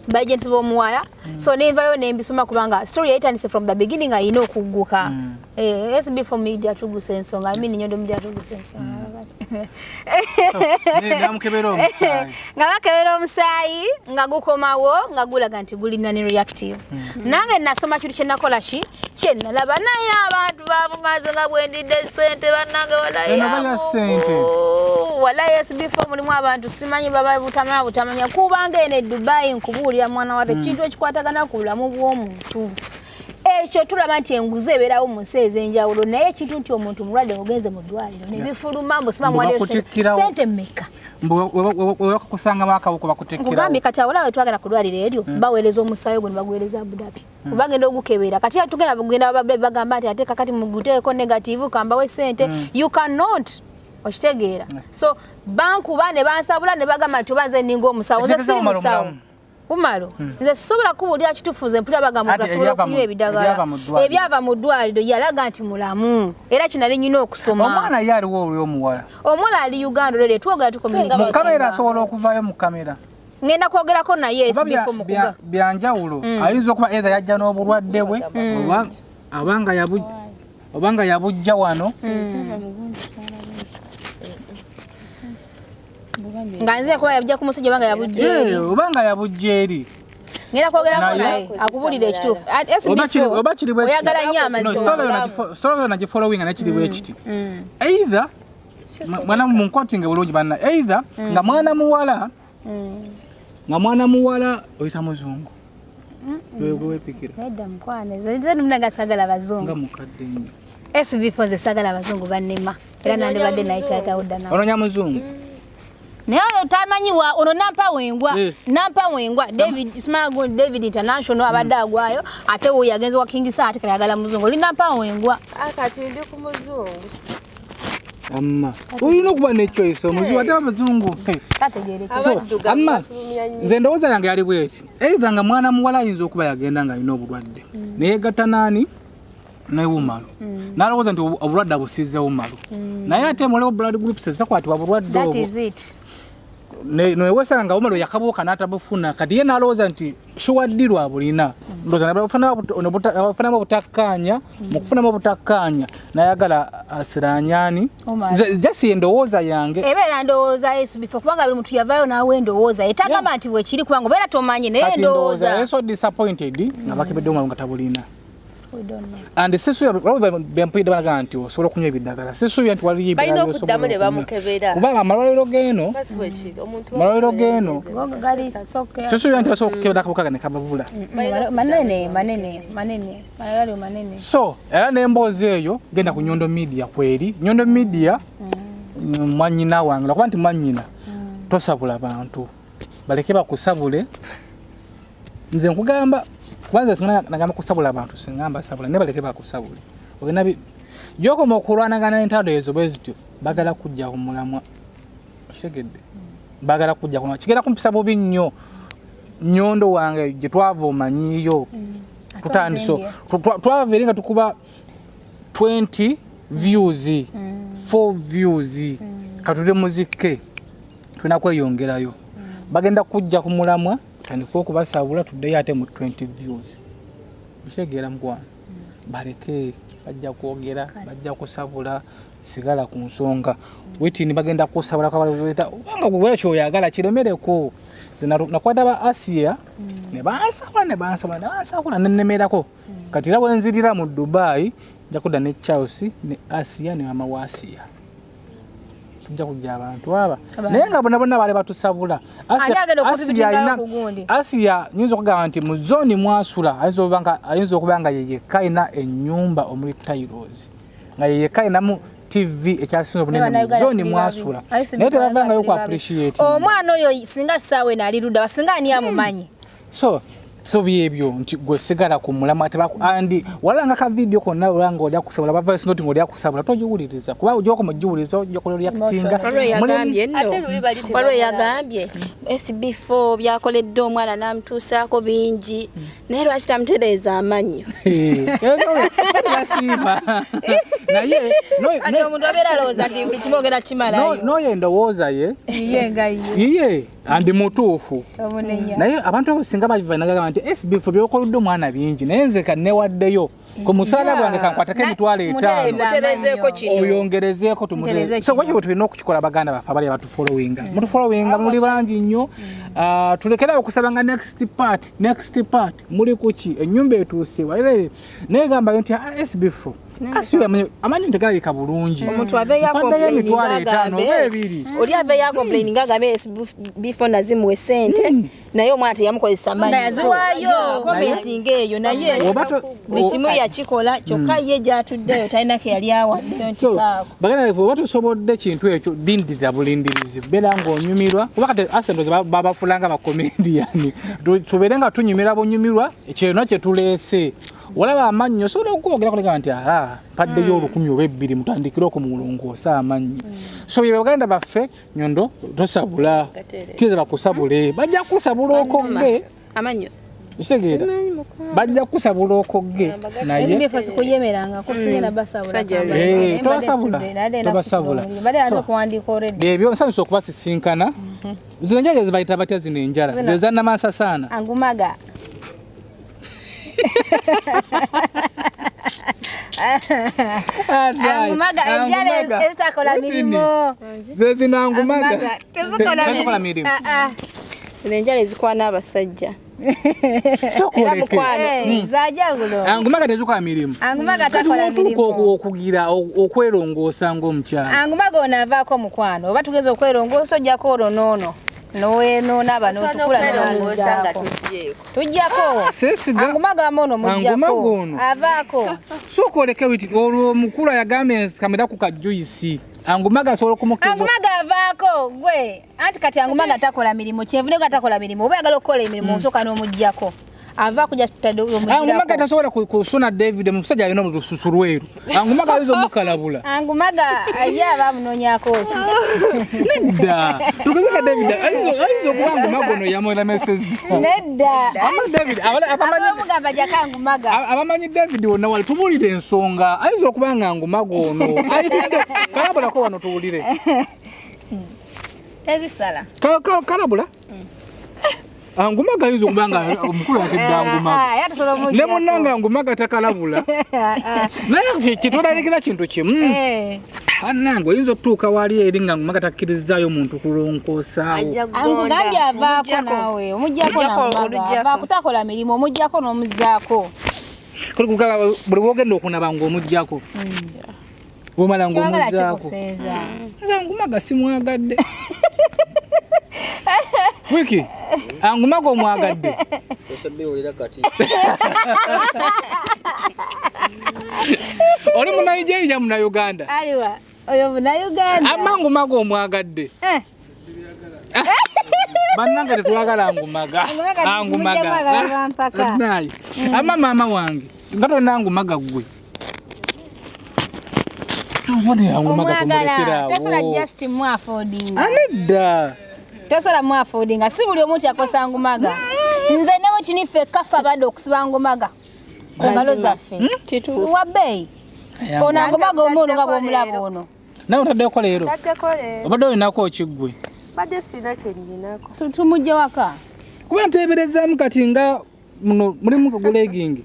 by agents b'omuwala so nenvayo nembisoma kubanga story yayitandise from the beginning ayina okugguka SB4 Media Tuggussa Enssonga I mean Nyondo Media Tuggussa Enssonga nga bakebera omusaayi nga gukomawo nga gulaga nti gulina ne reactive nange nasoma kitu kye nakola ki kye nalaba naye abantu babumaze nga bwendidde ssente bannange wala SB4 mulimu abantu simanyi baba butamanya kubanga ene Edubai nkubuulira mwana wate kintu ekikwatagana ku bulamu bw'omuntu ekyo tulaba nti enguzi ebeerawo mu nsi ez'enjawulo naye ekintu nti omuntu mulwadde ogenze mu ddwaliro nebifuluma mbu siba mwaliyo sente mmeka kusanga makawuko bakutekkirawo nkugambye kati awolawe twagenda ku ddwaliro eryo baweereza omusaayi ogwo ne baguweereza Abu Dhabi bagenda ogukebera kati tugenda bagamba nti ate kakati muguteeko negative kambawe sente you cannot okitegeera so banku bane bansabula ne bagamba nti obanze ninga omusawo nze siri musawo umalo nze sobola kubuulira kitufuze mpulira bagamba basobola okunywa ebidagala ebyava mu ddwaliro yalaga nti mulamu era kinali nnina okusoma omwana ye aliwo oli omuwala omwana ali Uganda lero twogera tukominga mu kamera asobola okuvaayo mu kamera ngenda kwogerako naye SB4 mukuga byanjawulo ayinza okuba either yajja n'obulwadde bwe obanga yabujja wano nganze kuba yabujja ku musajja banga yabujja eri obanga yabujja eri ngenda kwogerako naye akubulira ekituufu SB4 oyagala nnyo amazima story na following na kiri bwe kiti either mwana mu quoting bulungi banna either nga mwana muwala oyita muzungu wewe pikira edda mkwane zeze mnaga sagala bazungu nga mukadde nnyo SB4 ze sagala bazungu bannema era nande badde naitata odda na ononya muzungu naye tamanyiwa ono nampa wengwa David Smago David International abadde agwayo ate wo yagenze wa Kingisa ate kale agala muzungu oli nampa wengwa akati ndi ku muzungu amma oyino kuba ne choice omuzungu ate abazungu kategereka so amma nze ndowooza yange yali bweki either nga mwana muwala ayinza okuba yagenda nga alina obulwadde naye gatta nani naye Wumalu nalowooza nti obulwadde abusizze Wumalu naye ate mulewo blood groups ezakwatibwa bulwadde obwo that is it nowesanga nga Wumalu yakabuuka n'atabufuna kati ye nalowooza nti shuwaddirwa abulina ndowooza nabafanamu obutakkaanya mu kufunamu obutakkaanya nayagala asiranyani jasi endowooza yange ebeera ndowooza SB4 kubanga buli muntu yavaayo naawe endowooza etagamba nti bwekiri kubanga obeera tomanyi naye ndowooza so disappointed nga bakebedde Wumalu nga tabulina and sisuya bempuyidde balaga nti osobola okunywa ebiddagala sisuya nti waliyo balina okuddamu ne bamukebera kubanga amalwaliro geeno sisuya nti basobola okukebera akabuka ne kababula manene so era n'emboozi eyo genda ku Nyondo Media kweri Nyondo Media mwanyina wange lwakuba nti mwanyina tosabula bantu baleke bakusabule nze nkugamba kwanza singana nagamba kusabula abantu singamba sabula ne baleke bakusabule ogenda joko mokulwanagana entado ezo bwezityo bagala kujja ku mulamwa shegedde bagala kujja ku kigera kumpisa bubi nnyo Nyondo wange gye twava omanyiyo tutandiso twaveringa tukuba 20 views 4 views katule muzike tunakweyongerayo bagenda kujja ku mulamwa tandika okubasabula tuddeyo ate mu 20 views kitegeera mukwana baleke bajja kwogera bajja kusabula sigala ku nsonga wetini bagenda kusabula kabaleta obanga bwekyo oyagala kiremereko nakwata ba Asia ne bansabula nenemerako kati era bwenzirira mu Dubai njakudda ne Chelsea ne Asia ne mama wa Asia tujja kujja abantu aba naye nga bonna bale batusabula Asia nyinza okugamba nti mu zone mwasula ayinza okubanga yeyekka ina ennyumba omuli Tyros nga yeyekka ina mu TV ekyasinza obunene mu zone mwasula naye tebavanga yo ku appreciate omwana oyo singa sawe nali ludda wasinga ani amumanyi so so byebyo nti gwe sigala ku mulama andi walanga ka video konna olanga olya kusabula bava voice note ngolya kusabula tojiwuliriza kuba ojoko mujiwuliriza ojoko reactinga walo yagambye SB4 byakoledde omwana namtuusaako bingi naye lwaki tamutereeza amanyo yasiima naye ati omuntu abeera alowooza nti buli kimu ogenda kimalayo noye ndowooza ye iye andi mutuufu naye abantu abasinga bavanagamba nti SB4 byokoludde omwana bingi naye nze kannewaddeyo ku musaala gwange kankwatako emitwalo 5 oyongerezeeko tumutereeze so kwekyo tulina okukikola baganda baffe abali abatufollowinga mutufollowinga muli bangi nnyo tulekera okusabanga next part muli kuki ennyumba etuuse waire naye gambayo nti SB4 asiwe amanyi ntegalabika bulungi omuntu abeeya oli abeeya complaining agambe SB4 nazimuwe sente naye omwana teyamukozesa manyi yaziwaayo commenting eyo naye bikimu yakikola kyokka ye gyatuddeyo talina ke yali awaddeyo nti baganda bwe batusobodde kintu ekyo dindira bulindirizi beera ng'onyumirwa kuba kati asendo babafulanga bakomediyani tubeere nga tunyumira bunyumirwa kyeno kye tuleese walaba amanyo osobola okwogera kulega nti paddeyo 10 oba 2 mutandikire okumulongoosa amanyo so bye baganda baffe nyondo tosabula kiza bakusabule bajja kusabula okogge amanyo kitegeera bajja kusabula okogge naye SB4 kuyemeranga kusinyana basabula tobasabula bade aza kuwandiika already ebyo nsanyusa okubasisinkana zino enjala zibayita batya zino enjala zezanna mansa sana angumaga angumaga enjala ezitakola mirimo zezinangumaga tezikola mirimo enjala ezikwana abasajja zajangulo angumaga tezikola mirimo angumaga takola mirimo okugira okwerongoosa ng'omukyala angumaga onavaako mukwano oba tugeza okwerongoosa ojjako olonoono noeno naba no tukula ngosanga tujjako angumaga mono mujjako avaako sokoleke witi olwo mukula yagambe kamera ku kajuisi angumaga solo kumukizo angumaga avaako gwe anti kati angumaga takola mirimo kyevune takola mirimo oba yagala okukola emirimo nsoka n'omujjako ava kuja tutade omujjako angumaga tasobola kusona David musajja alina olususurweru angumaga alizo mukalabula angumaga ayaba munonyako nedda tukuzeka David alizo kubangu magono yamona message nedda ama David abamanyi jakangumaga abamanyi David wonna wali tubulire ensonga alizo kubanga angumagono ayitide kalabula ko wano tubulire ezisala kalabula angumaga yizo kubanga omukulu atidde angumaga ne munanga angumaga takalabula naye kitulalikira kintu kimu anango yinzo tuuka wali eri nga angumaga takkirizzaayo omuntu kulonkoosaawo angugambye avaako naawe omujjako nangumaga kutakola mirimu omujjako n'omuzzaako kulikugala buli bwogenda okunaba ng'omujjako omala ng'omuzzaako angumaga simwagadde wiki angumaga omwagadde oli mu Nigeria mu Uganda aliwa oyo mu Uganda amangumaga omwagadde bannange tetwagala angumaga naye mama wange nga tolina angumaga gwe tosola just mwafooding anedda tosola mwafooding si buli omuntu yakosa angumaga nze newe kiniffe kafa badde okusiba angumaga ku ngalo zaffe siwabbeeyi ono angumaga omuntu nga bwomulaba ono nawe otaddeko leero obadde olinako kiggwe badde sina kyennyinako tumujje waka kuba nteeberezaamu kati nga muno mulimu kulegingi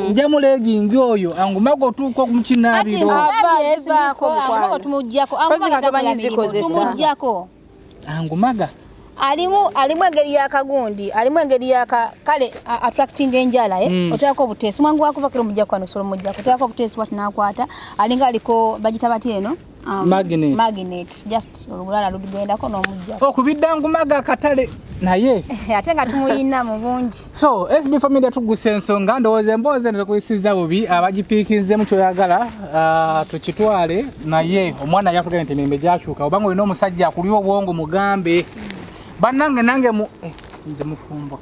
nja mulegingi oyo angumaga otuuka okumukinabiro angumaga tumujjako tumujjako angumaga alimu engeri yakagundi alimu engeri yaka kale attracting enjala oteeko obuteesi mwangu wakuva kiro mujjako anosolo mujjako oteeko obuteesi wati nakwata alinga aliko bagita bati eno magnet just olugulala lugendako n'omujjako okubidde angumaga akatale naye ate nga tumuyina mu bungi so SB4 Media Tuggussa Enssonga ndowooza emboozi nekuyisiza bubi abagipiikizzemu kyoyagala tukitwale naye omwana yatugambye nti emirembe gyakyuka obanga olina omusajja akulya obwongo mugambe bannange nange nze mufumbwa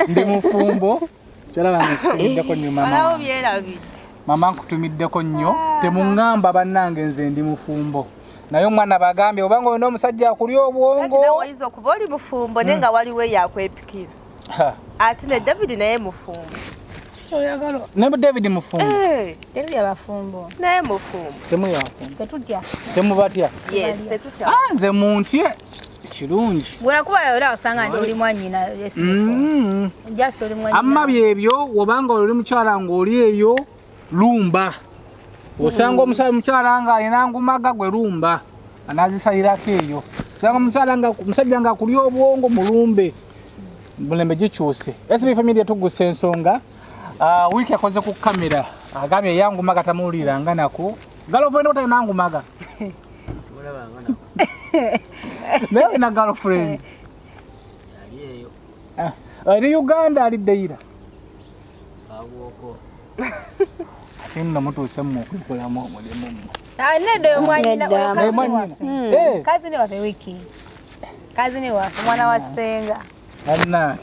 Ndi mufumbo. Chalaba nkutumiddeko nnyo mama. Alawo byerabidde. Mama nkutumiddeko nnyo. Temungamba bannange nze ndi mufumbo. Naye omwana bagambye obanga olina omusajja akulya obwongo. Nawe oyinza okuba oli mufumbo naye nga waliwo yakwepikira. Ate ne David naye mufumbo. Oyagala. Ne David mufumbo. Teri abafumbo. Naye mufumbo. Temu yafumbo. Tetutya. Temu batya. Yes, tetutya. Nze muntye. Kirungi. Bwera kuba yora osanga ndi oli mwanyina SB4. Just oli mwanyina. Amma byebyo wobanga oli mukyala ng'oli eyo lumba. Osanga omukyala nga alina ngumaga gwe lumba. Anazisalirako eyo. Osanga omusajja nga akulya obwongo mulumbe. Mulembe gikyuse. SB4 Media Tuggussa Enssonga. Wiki akoze ku kamera. Agambye yangu maga tamuulira nga nako. Girlfriend otalina ngumaga. Simulabanga nako. Naye na girlfriend. Aliyeyo. Ali Uganda aliddeira. Abwoko. Tinna mutuuse mu okukolamu omulimu. Nedo mwanyina. Kazi ni wafe wiki. Kazi ni wafe mwana wa Senga. Anna.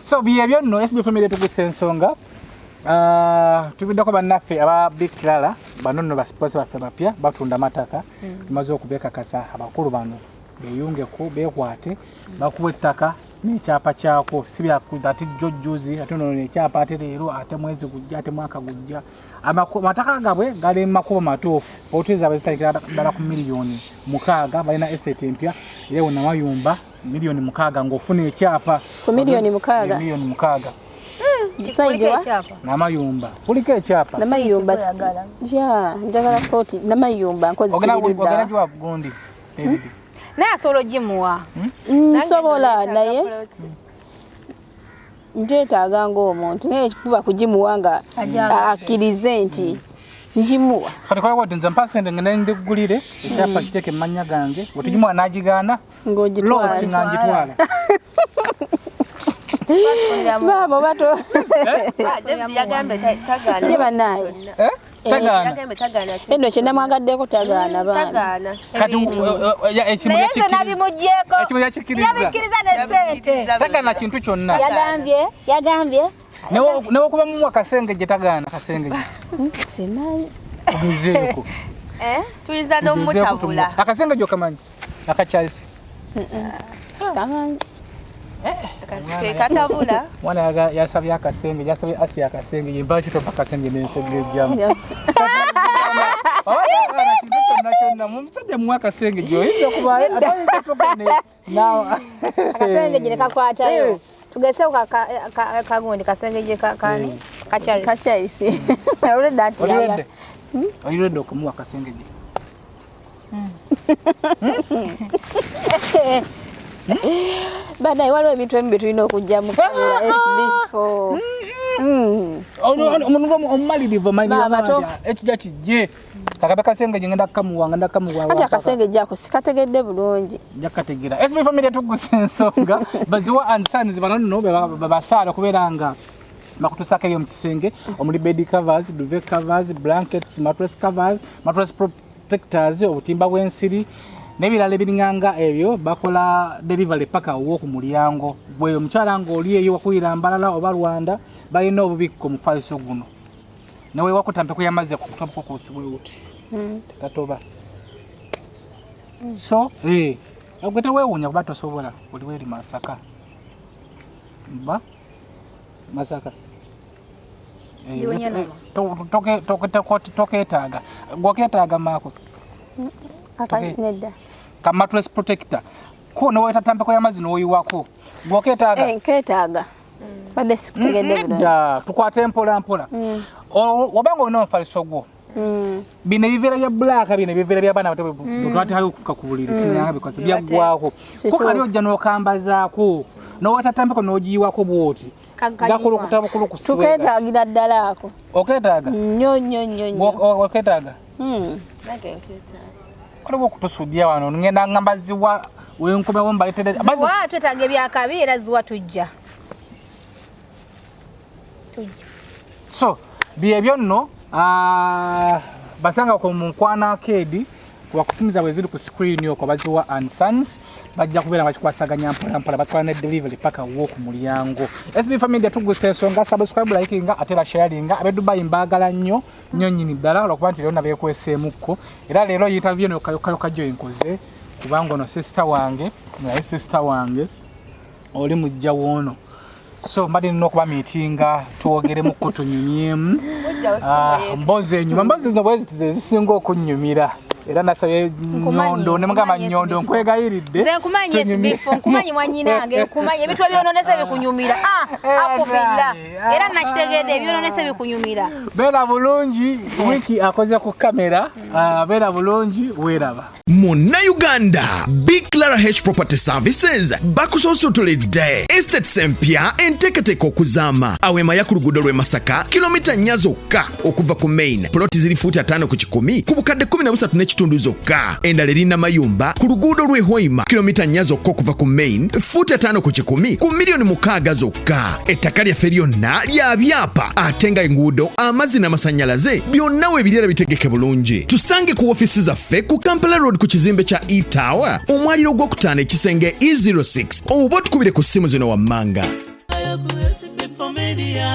So byebyo nno SB4 Media Tuggussa Enssonga. Tubiddako bannaffe aba Big Clara bano nno basiponsor baffe bapya batunda mataka tumaze okubekakasa abakulu bano beyungeko bekwate bakuwa ettaka n'ekyapa kyako si byakuda ati jojjuzi ate nno n'ekyapa ate leero ate mwezi gujja ate mwaka gujja amataka gabwe gali mu makubo matuufu pooteza abazitalikira ddala ku miliyoni 6 balina estate empya yeewo namayumba miliyoni 6 ng'ofuna ekyapa ku miliyoni 6 miliyoni 6 Gisaidiwa namayumba kuliko ekyapa namayumba ja njagala 40 namayumba nkozi kiridda ogana jwa gundi David naye asobola ogimuwa nsobola naye njeetaaga ng'omuntu naye kuba kugimuwa nga akkirize nti njimuwa kati kola wati nze mpasente ngenda ndigulire ekyapa kiteke mmanya gange otugimuwa n'agigaana ng'ogitwala nga ngitwala Mama bato. Yagambe tagana. Yeba naye. Tagana. Yagambe tagana. Eno kye namwagaddeko tagana bana. Tagana. Kati ekimu yakikiriza. Nabi mujjeko. Ekimu yakikiriza. Yabikiriza ne sente. Tagana kintu kyonna. Yagambye. Newo kuba mu akasenge gye tagana kasenge gye. Simanyi. Tugezeeko. Tuiza n'omutabula. Akasenge gyo kamanyi. Akachalisi. Simanyi. Katabula. Mwana yasabye akasenge, yasabye asi akasenge, yemba kito akasenge n'ensege jamu. Nacho musajja mu akasenge gyo yinza kuba atayitokane. Akasenge gye kakwatayo. Tugese kagundi kasenge gye kani kachalisi. Ule dati ya. Ayire ndo kumuwa akasenge gye. Bana waliwo ebintu ebimu tulina okujja mu SB4. Omumalirivu ekijja kijje kakabe kasenge ngenda kamuwanga ndakamuwa ati akasenge jako sikategedde bulungi jakategera SB4 Media Tuggussa Enssonga baziwa and sons banano babasala kuberanga bakutusaka ebyo mu kisenge omuli bed covers, duvet covers, blankets, mattress covers, mattress protectors, obutimba bw'ensiri nebirala ebiringanga ebyo bakola delivery paka wo ku mulyango gwe omukyala ng'oli eyo wakulira mbalala oba Rwanda balina obubikko mu faliso guno newe wakutampe kuyamaze ku kutapako kusibwe uti tekatoba so agwete wewunya kuba tosobola oli weri Masaka mba Masaka toketaaga gwoketaaga maako nedda ka mattress protector ko no wetatampe ko yamazi no yiwako gwoketaaga nketaaga bade sikutegedde bulungi tukwate mpola wabanga olina omufaliso gwo bino ebiveera bya black bino ebiveera by'abaana bato twate hayo okufuka ku buliri sinyanga bikoze byaggwako ko kali ojja n'okambazaako n'owetatampe n'ogiyiwako bwoti gakulu kutabukulu kusiwe tuketaagira ddala ako oketaaga nnyo oketaaga waliwo okutusudya wano ngenda ngamba ziwa wenkomewo mbaletere ziwa twetaaga ebyakabi era ziwa tujja so byebyo nno basanga ko mu Nkwana Arcade kuba kusimbiza bwe ziri ku screen yo kwa baziwa and Sons bajja kubeera nga kikwasaganya mpola batwala ne delivery paka wo ku mulyango. SB4 Media Tuggussa Enssonga, subscribe, liking ate sharing. Abedubai mbagala nnyo nnyonnyini ddala olwokuba nti leero beekweseemukko era leero interview eno yokayoka gyo enkoze kubanga ono sister wange naye sister wange oli mujja woono so mbadde nina okuba meetinga twogeremu tunyumyemu mbozi enyuma mbozi zino bwezi zisinga okunnyumira era nasabye nyondo ne mugamba nyondo nkwegayiridde nze nkumanyi SB4 nkumanyi mwanyinange nkumanyi ebintu ebyononese bikunyumira akubilla era nakitegedde ebyononese bikunyumira beera bulungi wiki akoze ku kamera beera bulungi weeraba Muna Uganda, Big Clara H Property Services bakusosotoledde estate sempya enteketeko okuzama awema ya ku luguudo lw'e Masaka kilomita nnya zokka okuva ku main ploti ziri fuuti 5 ku 10 ku bukadde 13 n'ekitundu zokka endala erina mayumba ku luguudo lw'e Hoima kilomita nnya zokka okuva ku main fuuti 5 ku 10 ku milioni 6 zokka ettaka lyaffe lyonna lya byapa ate nga enguudo amazzi n'amasannyalaze byonna we birera bitegeke bulungi tusange ku ofisi zaffe ku Kampala Road ku kizimbe kya E-Tower omwaliro gw'okutaano ekisenge E06 oba tukubire ku ssimu zino wammanga SB4 Media,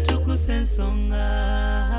Tuggussa Enssonga.